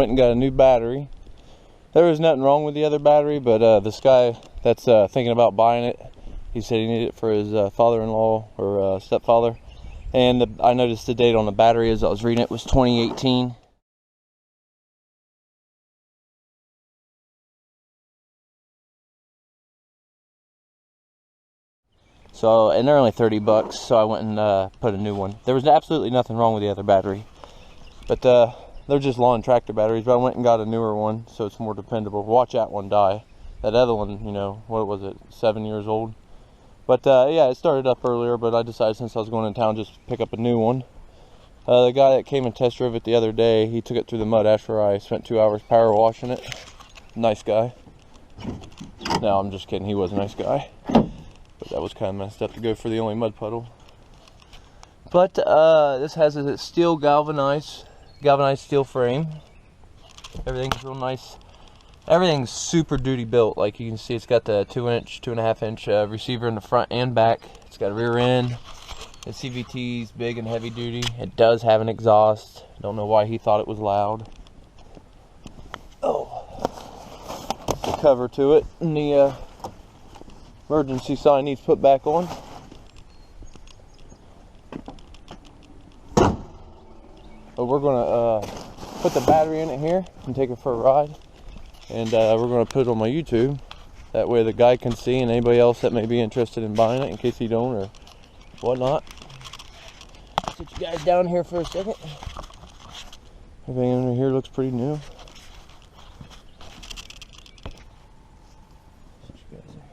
went and got a new battery. There was nothing wrong with the other battery, but this guy that's thinking about buying it, he said he needed it for his father-in-law or stepfather. And I noticed the date on the battery as I was reading it was 2018. So, and they're only 30 bucks, so I went and put a new one. There was absolutely nothing wrong with the other battery, but they're just lawn tractor batteries. But I went and got a newer one, so it's more dependable. Watch that one die. That other one, you know, what was it, 7 years old? But yeah, it started up earlier, but I decided since I was going in town just pick up a new one. The guy that came and test drove it the other day, he took it through the mud after I spent 2 hours power washing it. Nice guy. No, I'm just kidding, he was a nice guy. But that was kind of messed up to go for the only mud puddle. But this has a steel galvanized steel frame. Everything's real nice. Everything's super duty built. Like you can see, it's got the 2-inch, 2.5-inch receiver in the front and back. It's got a rear end. The CVT's big and heavy duty. It does have an exhaust. Don't know why he thought it was loud. Oh, the cover to it, and the emergency sign needs put back on. But we're gonna put the battery in it here and take it for a ride. And we're going to put it on my YouTube. That way the guy can see, and anybody else that may be interested in buying it, in case he don't or whatnot. Sit you guys down here for a second. Everything under here looks pretty new. Sit you guys there.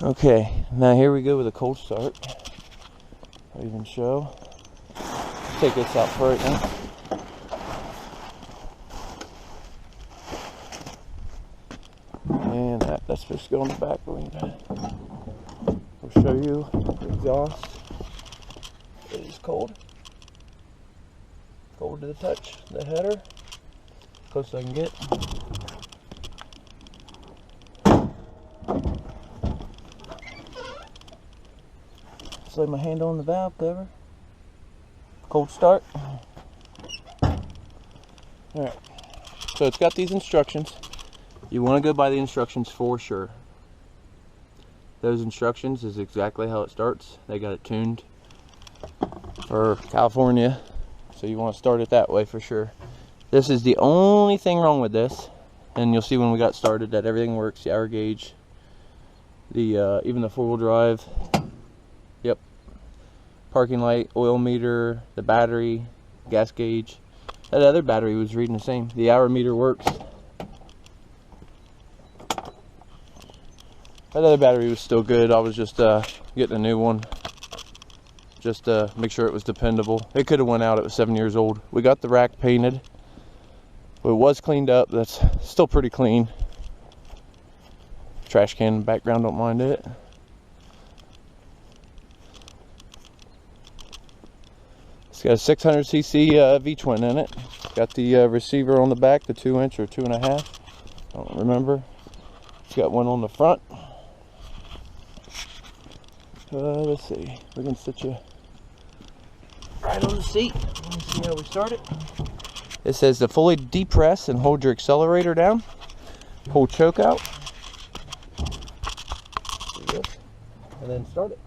Okay, now here we go with a cold start. I'll even show. Let's take this out for right now. And that's supposed to go on the back. We'll show you the exhaust. It is cold. Cold to the touch. The header. Close as I can get. Just lay my hand on the valve cover. Cold start. Alright. So it's got these instructions. You want to go by the instructions for sure. Those instructions is exactly how it starts. They got it tuned for California. So you want to start it that way for sure. This is the only thing wrong with this. And you'll see when we got started that everything works. The hour gauge. The even the 4-wheel drive. Yep. Parking light, oil meter, the battery, gas gauge. That other battery was reading the same. The hour meter works. That other battery was still good. I was just getting a new one. Just to make sure it was dependable. It could have went out. It was 7 years old. We got the rack painted. But it was cleaned up. That's still pretty clean. Trash can in the background, don't mind it. It's got a 600cc V-Twin in it. Got the receiver on the back, the 2-inch or 2.5. I don't remember. It's got one on the front. Let's see. We can sit you right on the seat. Let's see how we start it. It says to fully depress and hold your accelerator down. Pull choke out. And then start it.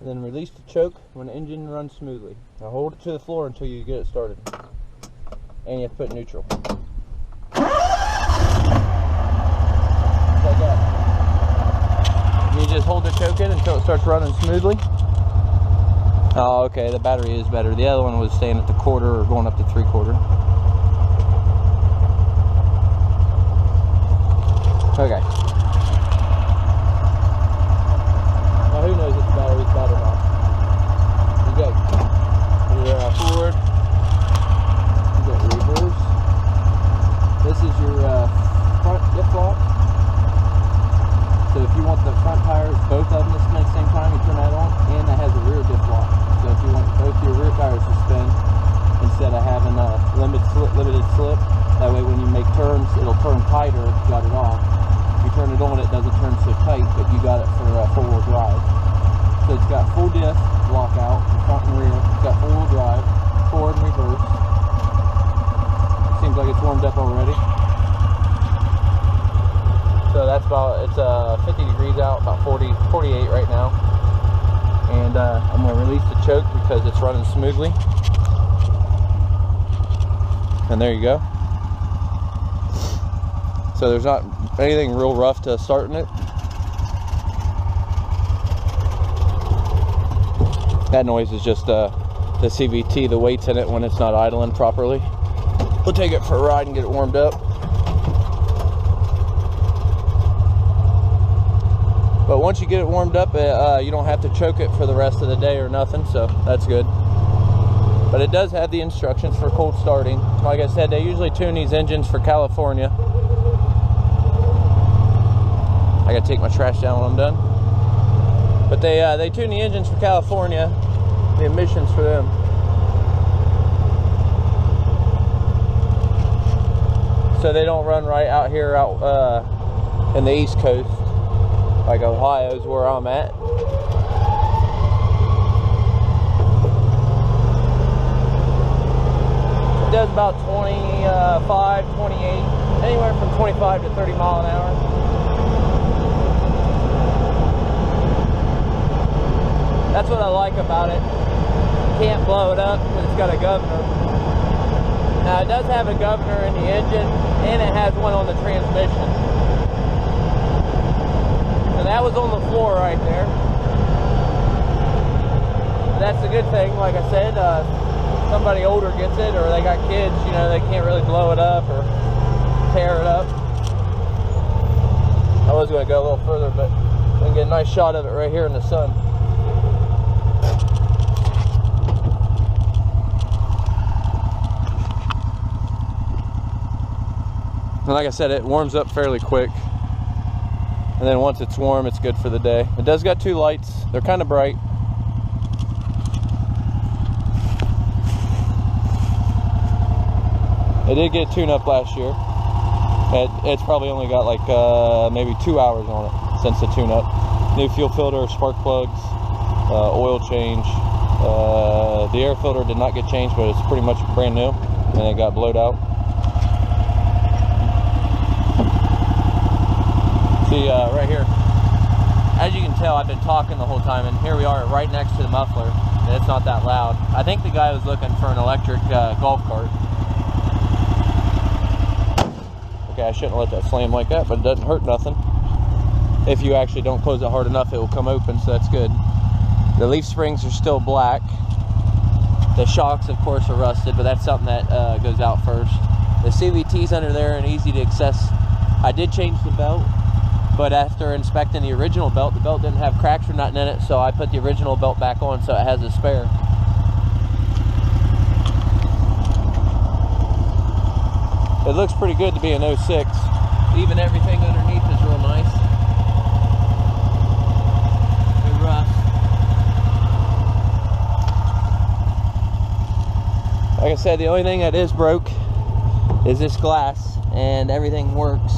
And then release the choke when the engine runs smoothly. Now hold it to the floor until you get it started. And you have to put neutral. Like that. You just hold the choke in until it starts running smoothly. Oh, okay, the battery is better. The other one was staying at the 1/4 or going up to 3/4. Okay. Now tighter, got it off. You turn it on, it doesn't turn so tight, but you got it for four-wheel drive. So it's got full diff lockout, front and rear. It's got four-wheel drive, forward and reverse. Seems like it's warmed up already. So that's about, it's 50 degrees out, about 48 right now. And I'm going to release the choke because it's running smoothly. And there you go. So there's not anything real rough to starting it. That noise is just the CVT, the weights in it when it's not idling properly. We'll take it for a ride and get it warmed up. But once you get it warmed up, you don't have to choke it for the rest of the day or nothing, so that's good. But it does have the instructions for cold starting. Like I said, they usually tune these engines for California. I gotta take my trash down when I'm done. But they tune the engines for California, the emissions for them. So they don't run right out here in the East Coast. Like Ohio's where I'm at. It does about 25, 28, anywhere from 25 to 30 mile an hour. That's what I like about it. You can't blow it up because it's got a governor. Now it does have a governor in the engine and it has one on the transmission. So that was on the floor right there. That's a good thing. Like I said, somebody older gets it, or they got kids, you know, they can't really blow it up or tear it up. I was going to go a little further, but we can get a nice shot of it right here in the sun. And like I said, it warms up fairly quick. And then once it's warm, it's good for the day. It does got two lights. They're kind of bright. It did get tuned up last year. It's probably only got like maybe 2 hours on it since the tune up. New fuel filter, spark plugs, oil change. The air filter did not get changed, but it's pretty much brand new. And it got blowed out. See, right here, as you can tell, I've been talking the whole time, and here we are right next to the muffler, and it's not that loud. I think the guy was looking for an electric golf cart. Okay, I shouldn't let that slam like that, but it doesn't hurt nothing. If you actually don't close it hard enough, it will come open, so that's good. The leaf springs are still black. The shocks, of course, are rusted, but that's something that goes out first. The CVT's under there and easy to access. I did change the belt. But after inspecting the original belt, the belt didn't have cracks or nothing in it, so I put the original belt back on so it has a spare. It looks pretty good to be an 06. Even everything underneath is real nice. Good rust. Like I said, the only thing that is broke is this glass, and everything works.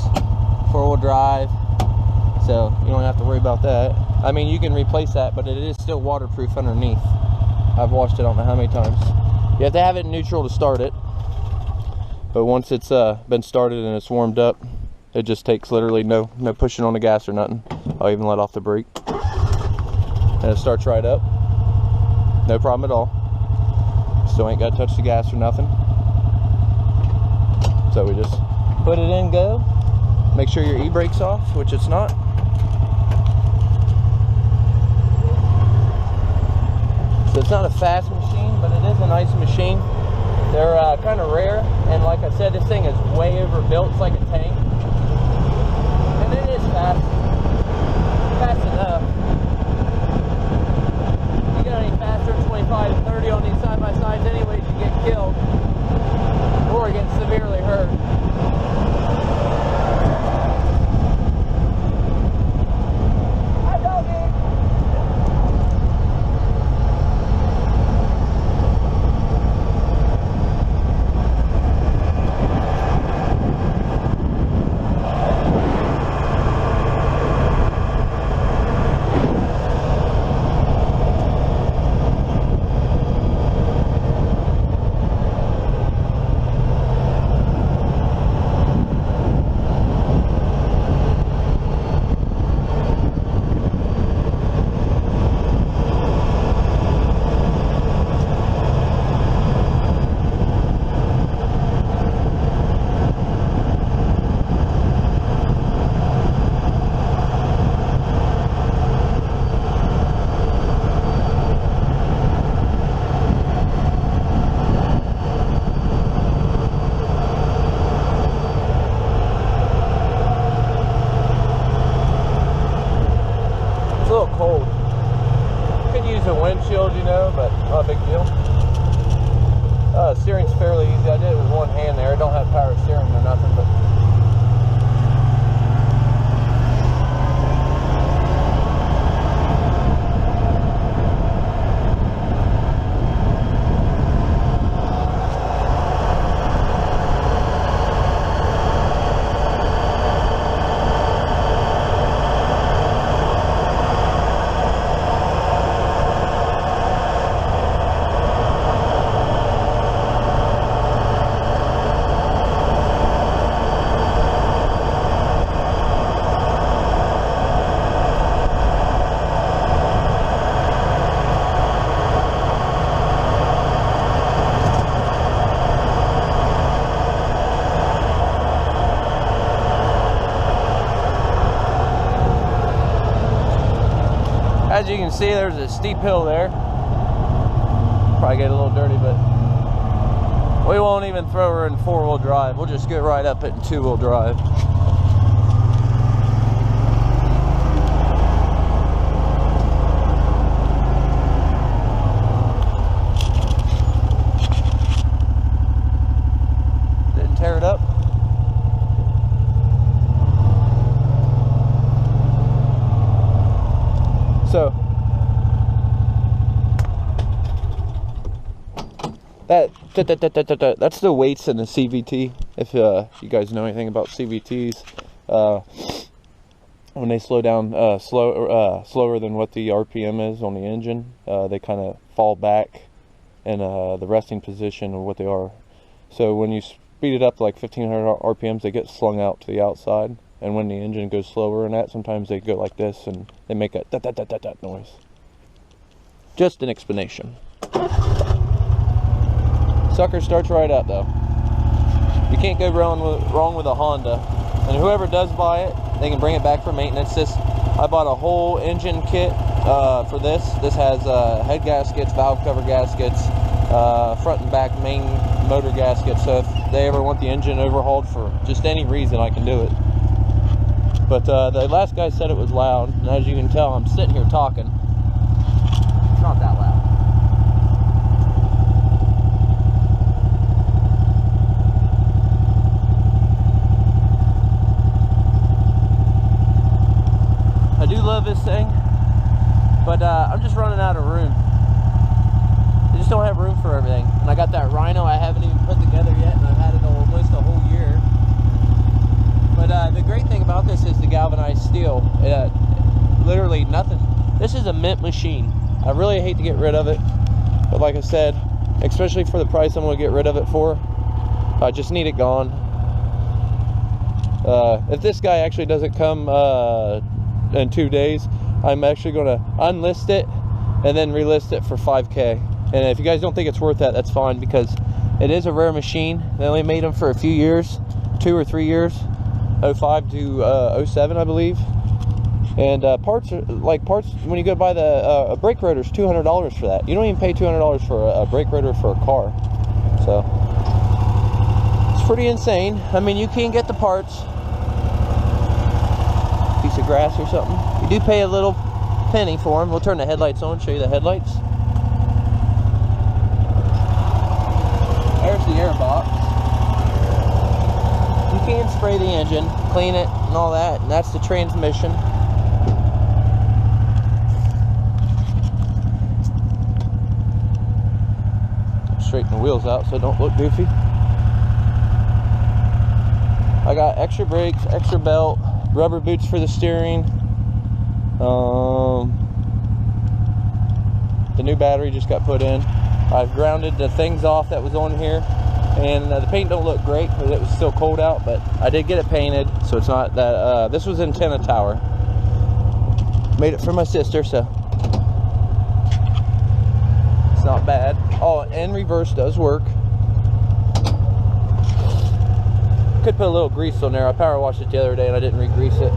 Four-wheel drive. So you don't have to worry about that. I mean, you can replace that, but it is still waterproof underneath. I've washed it I don't know how many times. You have to have it in neutral to start it. But once it's been started and it's warmed up, it just takes literally no pushing on the gas or nothing. I'll even let off the brake. And it starts right up. No problem at all. Still ain't got to touch the gas or nothing. So we just put it in, go. Make sure your e-brake's off, which it's not. So it's not a fast machine, but it is a nice machine. They're kind of rare, and like I said, this thing is way overbuilt. It's like a tank. And it is fast. Fast enough. You get any faster than 25 to 30 on these side-by-sides anyways, you get killed. Or get severely hurt. one, but not a big deal. Steering's fairly easy. I did it with one hand there. I don't have power steering or nothing, but as you can see, there's a steep hill there. Probably get a little dirty, but we won't even throw her in 4-wheel drive. We'll just get right up it in 2-wheel drive. Didn't tear it up. So that's the weights in the CVT. If you guys know anything about CVTs, when they slow down slower than what the RPM is on the engine, they kind of fall back in the resting position of what they are. So when you speed it up to like 1500 RPMs, they get slung out to the outside. And when the engine goes slower than that, sometimes they go like this and they make a that noise. Just an explanation. Sucker starts right up though. You can't go wrong with a Honda. And whoever does buy it, they can bring it back for maintenance. I bought a whole engine kit for this. This has head gaskets, valve cover gaskets, front and back main motor gaskets. So if they ever want the engine overhauled for just any reason, I can do it. But the last guy said it was loud, and as you can tell, I'm sitting here talking. It's not that loud. I do love this thing, but I'm just running out of room. I just don't have room for everything. And I got that Rhino I haven't even put together yet, and I've had it almost a whole year. But the great thing about this is the galvanized steel. Literally nothing. This is a mint machine. I really hate to get rid of it, but like I said, especially for the price I'm going to get rid of it for, I just need it gone. If this guy actually doesn't come in 2 days, I'm actually going to unlist it and then relist it for $5K. And if you guys don't think it's worth that, that's fine, because it is a rare machine. They only made them for a few years, 2 or 3 years. 05 to 07, I believe. And parts when you go buy the brake rotor is $200 for that. You don't even pay $200 for a brake rotor for a car. So it's pretty insane. I mean, you can get the parts. Piece of grass or something. You do pay a little penny for them. We'll turn the headlights on, show you the headlights. There's the air box. You can spray the engine, clean it, and all that, and that's the transmission. Straighten the wheels out so they don't look goofy. I got extra brakes, extra belt, rubber boots for the steering. The new battery just got put in. I've grounded the things off that was on here. And the paint don't look great because it was still cold out, but I did get it painted, so it's not that. This was Antenna Tower. Made it for my sister, so it's not bad. Oh, and reverse does work. Could put a little grease on there. I power washed it the other day and I didn't re-grease it.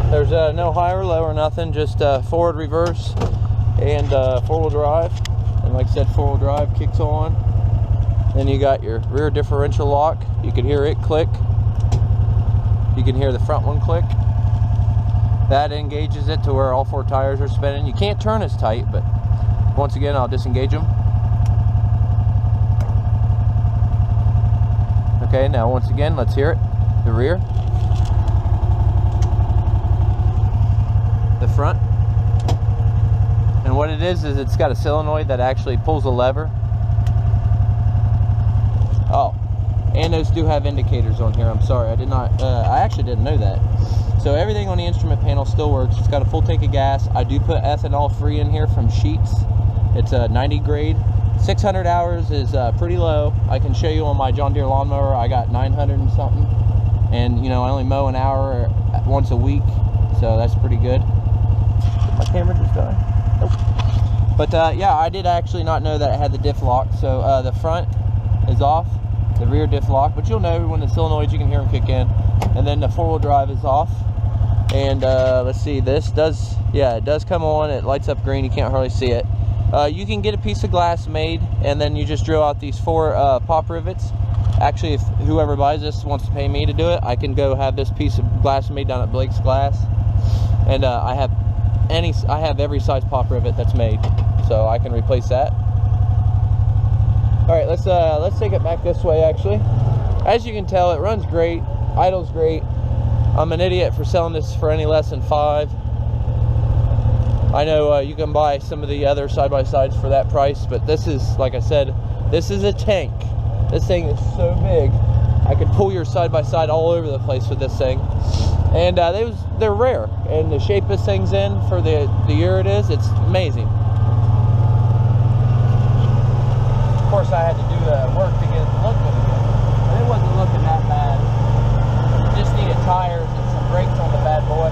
There's no high or low or nothing, just forward, reverse, and 4-wheel drive. And like I said, 4-wheel drive kicks on. Then you got your rear differential lock. You can hear it click. You can hear the front one click. That engages it to where all 4 tires are spinning. You can't turn as tight, but once again, I'll disengage them. Okay, now once again, let's hear it. The rear. The front. And what it is it's got a solenoid that actually pulls a lever. Oh, and those do have indicators on here. I'm sorry, I actually didn't know that. So everything on the instrument panel still works. It's got a full tank of gas. I do put ethanol free in here from Sheets. It's a 90 grade. 600 hours is pretty low. I can show you on my John Deere lawnmower, I got 900 and something. And you know, I only mow an hour once a week, so that's pretty good. Did my camera just die? Nope. But yeah, I did actually not know that it had the diff lock. So the front is off, the rear diff lock, but you'll know when the solenoids, you can hear them kick in. And then the 4-wheel drive is off. And let's see, this does, yeah, it does come on. It lights up green. You can't hardly see it. You can get a piece of glass made, and then you just drill out these 4 pop rivets. Actually, if whoever buys this wants to pay me to do it, I can go have this piece of glass made down at Blake's Glass. And I have every size pop rivet that's made, so I can replace that. All right, let's take it back this way. Actually, as you can tell, it runs great, idles great. I'm an idiot for selling this for any less than 5. I know you can buy some of the other side-by-sides for that price, but this is, like I said, this is a tank. This thing is so big, I could pull your side-by-side all over the place with this thing. And they're rare, and the shape this thing's in for the year it is, it's amazing. Of course, I had to do the work to get it to look good again, but it wasn't looking that bad. Just needed tires and some brakes on the bad boy.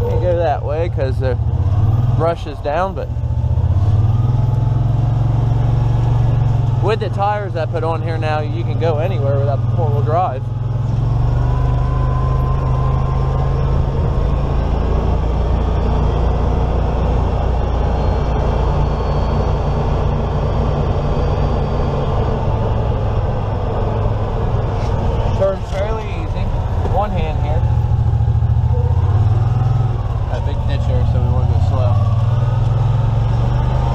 Can't go that way because the brush is down, but with the tires I put on here now, you can go anywhere without the 4-wheel drive. Turns fairly easy. One hand here. Got a big ditch there, so we want to go slow.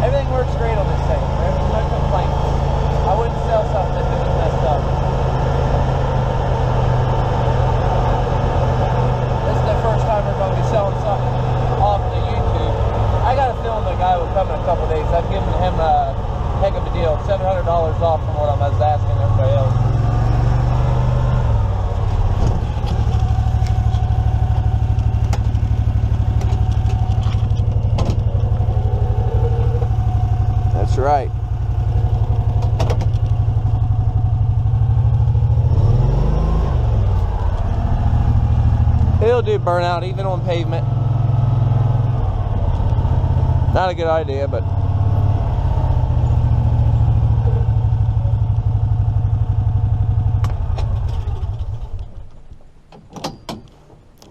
Everything works great on this thing. There's no complaints. I wouldn't sell something if it was messed up. This is the first time we're going to be selling something off the YouTube. I got a feeling the guy will come in a couple days. I've given him a heck of a deal. $700 off from what I was asking everybody else. That's right. It'll do burnout even on pavement. Not a good idea, but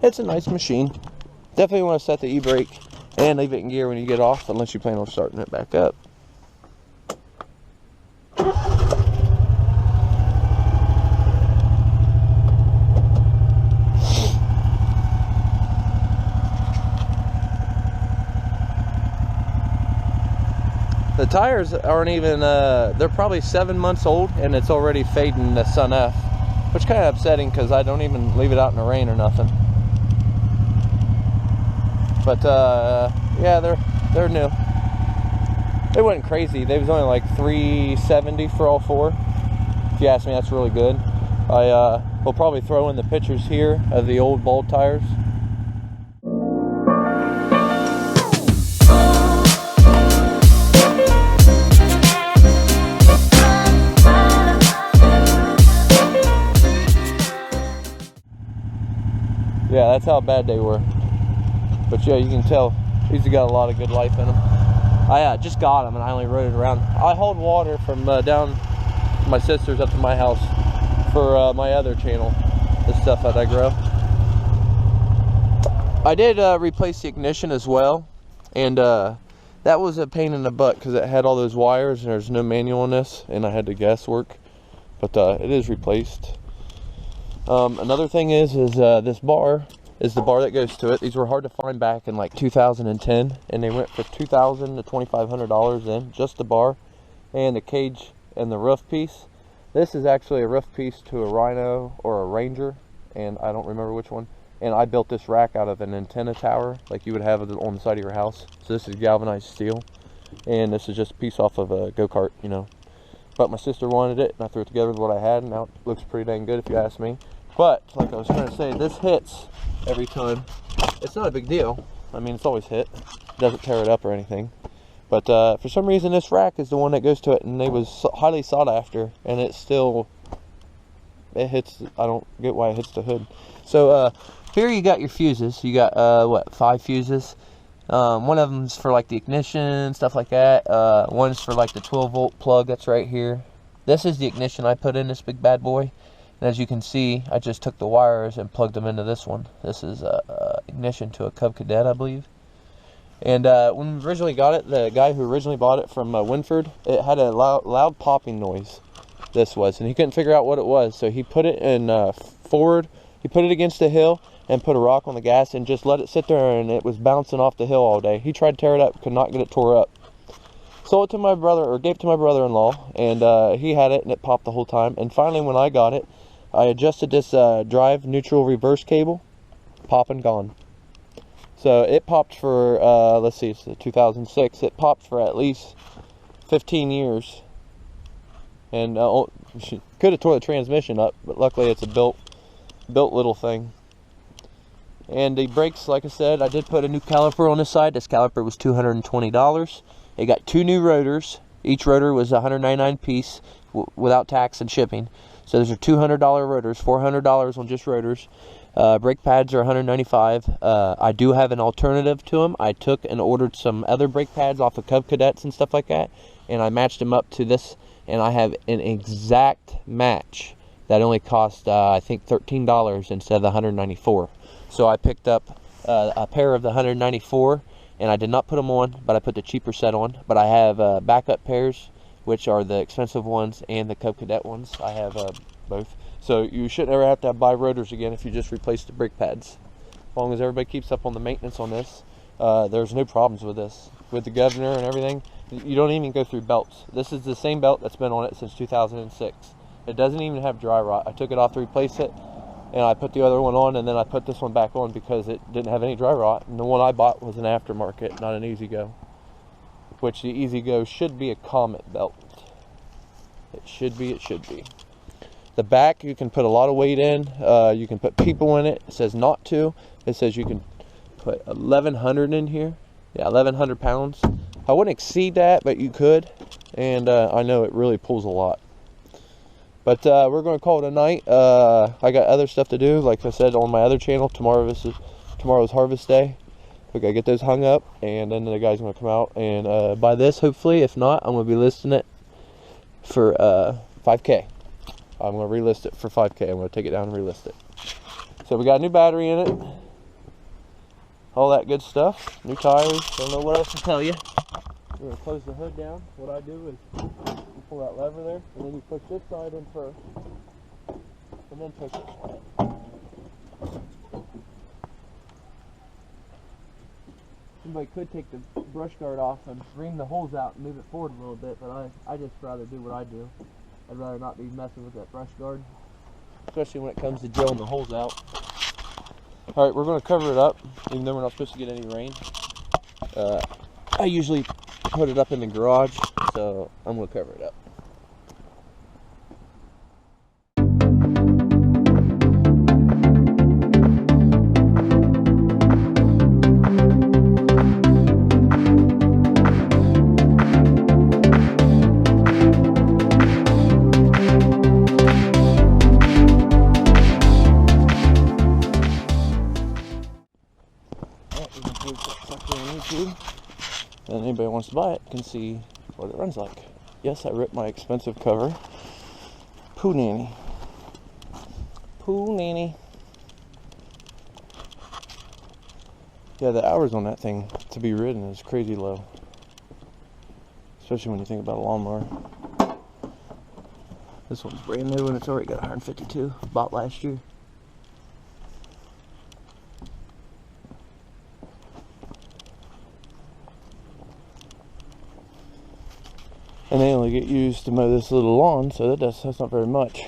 it's a nice machine. Definitely want to set the e-brake and leave it in gear when you get off, unless you plan on starting it back up. The tires aren't even, they're probably 7 months old, and it's already fading the Sun F, which is kind of upsetting because I don't even leave it out in the rain or nothing. But yeah, they're new. They wasn't crazy. They was only like $370 for all 4. If you ask me, that's really good. I will probably throw in the pictures here of the old bulb tires. Yeah, that's how bad they were. But yeah, you can tell these have got a lot of good life in them. I just got them and I only rode it around. I hauled water from down my sister's up to my house for my other channel, the stuff that I grow. I did replace the ignition as well, and that that was a pain in the butt because it had all those wires and there's no manual on this, and I had to guesswork. But it is replaced. Another thing is this bar is the bar that goes to it. These were hard to find back in like 2010, and they went for $2,000 to $2,500 then, just the bar and the cage and the roof piece. This is actually a roof piece to a Rhino or a Ranger, and I don't remember which one. And I built this rack out of an antenna tower like you would have on the side of your house. So this is galvanized steel, and this is just a piece off of a go-kart, you know. But my sister wanted it, and I threw it together with what I had, and now it looks pretty dang good if you ask me. But, like I was trying to say, this hits every time. It's not a big deal. I mean, it's always hit. It doesn't tear it up or anything. But for some reason, this rack is the one that goes to it, and it was highly sought after, and it hits. I don't get why it hits the hood. So here you got your fuses. You got what, 5 fuses. One of them's for like the ignition, stuff like that. One's for like the 12-volt plug that's right here. This is the ignition I put in this big bad boy. And as you can see, I just took the wires and plugged them into this one. This is ignition to a Cub Cadet, I believe. And when we originally got it, the guy who originally bought it from Winford, it had a loud popping noise. This was, and he couldn't figure out what it was. So he put it in forward. He put it against the hill and put a rock on the gas and just let it sit there, and it was bouncing off the hill all day. He tried to tear it up, could not get it tore up. Sold it to my brother, or gave it to my brother-in-law, and he had it, and it popped the whole time. And finally, when I got it, I adjusted this drive neutral reverse cable, pop and gone. So it popped for, let's see, it's 2006. It popped for at least 15 years. And could have tore the transmission up, but luckily it's a built little thing. And the brakes, like I said, I did put a new caliper on this side. This caliper was $220. It got 2 new rotors. Each rotor was a $199 piece without tax and shipping. So those are $200 rotors, $400 on just rotors. Brake pads are $195. I do have an alternative to them. I took and ordered some other brake pads off of Cub Cadets and stuff like that, and I matched them up to this, and I have an exact match that only cost I think $13 instead of the $194. So I picked up a pair of the $194, and I did not put them on, but I put the cheaper set on. But I have backup pairs, which are the expensive ones, and the Cub Cadet ones. I have both. So you shouldn't ever have to buy rotors again if you just replace the brake pads. As long as everybody keeps up on the maintenance on this, there's no problems with this. With the governor and everything, you don't even go through belts. This is the same belt that's been on it since 2006. It doesn't even have dry rot. I took it off to replace it, and I put the other one on, and then I put this one back on because it didn't have any dry rot. And the one I bought was an aftermarket, not an Easy-Go. Which the Easy-Go should be a Comet belt. It should be. The back, you can put a lot of weight in. You can put people in it. It says not to. It says you can put 1,100 in here. Yeah, 1,100 pounds. I wouldn't exceed that, but you could. And I know it really pulls a lot. But we're going to call it a night. I got other stuff to do. Like I said on my other channel, tomorrow's harvest day. We got to get those hung up, and then the guy's going to come out and buy this, hopefully. If not, I'm going to be listing it for $5K. I'm going to relist it for $5K. I'm going to take it down and relist it. So we got a new battery in it. All that good stuff. New tires. Don't know what else to tell you. We're going to close the hood down. What I do is you pull that lever there, and then you push this side in first, and then push this side. Somebody could take the brush guard off and ream the holes out and move it forward a little bit, but I just rather do what I do. I'd rather not be messing with that brush guard, especially when it comes to drilling the holes out. Alright, we're going to cover it up, even though we're not supposed to get any rain. I usually put it up in the garage, so I'm going to cover it up. And anybody wants to buy it can see what it runs like. Yes, I ripped my expensive cover. Poo nanny. Poo nanny. Yeah, the hours on that thing to be ridden is crazy low. especially when you think about a lawnmower. This one's brand new and it's already got 152, bought last year. And they only get used to mow this little lawn, so that's not very much.